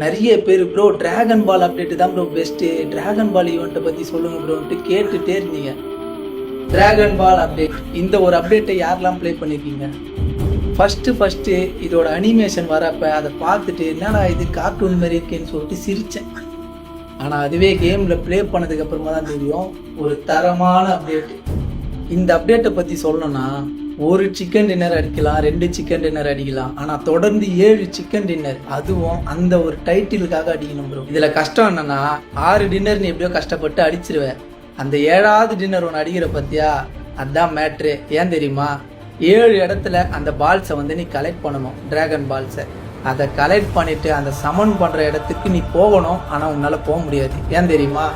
நிறைய பேர் bro dragon பால் update தான் ப்ரோ பெஸ்ட்டு, டிராகன் பால் ஈவெண்ட்டை பற்றி சொல்லுங்க ப்ரோன்ட்டு கேட்டுகிட்டே இருந்தீங்க. டிராகன் பால் அப்டேட், இந்த ஒரு அப்டேட்டை யாரெல்லாம் ப்ளே பண்ணியிருக்கீங்க? ஃபஸ்ட்டு இதோட அனிமேஷன் வரப்போ அதை பார்த்துட்டு என்னடா இது கார்ட்டூன் மாதிரி இருக்கேன்னு சொல்லிட்டு சிரித்தேன். ஆனால் அதுவே கேமில் ப்ளே பண்ணதுக்கப்புறமா தான் தெரியும் ஒரு தரமான அப்டேட்டு. இந்த அப்டேட்டை பற்றி சொல்லணும்னா ஒரு சிக்கன் டின்னர் அடிக்கலாம், 2 சிக்கன் டின்னர் அடிக்கலாம், ஆனால் தொடர்ந்து 7 சிக்கன் டின்னர், அதுவும் அந்த ஒரு டைட்டிலுக்காக அடிக்கணும் ப்ரோ. இதில் கஷ்டம் என்னன்னா 6 டின்னர் நீ எப்படியோ கஷ்டப்பட்டு அடிச்சிருவேன், அந்த 7வது டின்னர் ஒன்று அடிக்கிற பற்றியா, அதுதான் மேட்ரு. ஏன் தெரியுமா? 7 இடத்துல அந்த பால்ஸை வந்து நீ கலெக்ட் பண்ணணும், டிராகன் பால்ஸை. அதை கலெக்ட் பண்ணிவிட்டு அந்த சமன் பண்ணுற இடத்துக்கு நீ போகணும், ஆனால் உன்னால் போக முடியாது. ஏன் தெரியுமா?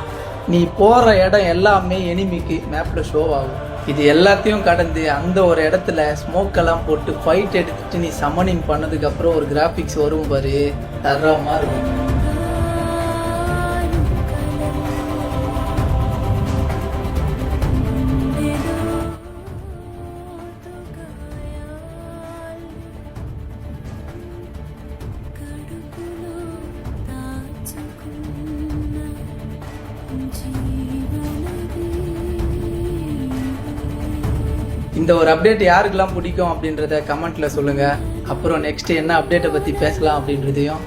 நீ போகிற இடம் எல்லாமே எனிமிக்கு மேப்பில் ஷோ ஆகும். இது எல்லாத்தையும் கடந்து அந்த ஒரு இடத்துல ஸ்மோக்கெல்லாம் போட்டு ஃபைட் எடுத்துட்டு நீ சம்மனிங் பண்ணதுக்கப்புறம் ஒரு கிராஃபிக்ஸ் வரும் பாரு, தரமாக இருக்கும். இந்த ஒரு அப்டேட் யாருக்கெல்லாம் பிடிக்கும் அப்படின்றத கமெண்ட்டில் சொல்லுங்கள். அப்புறம் நெக்ஸ்ட் என்ன அப்டேட்டை பற்றி பேசலாம் அப்படின்றதையும்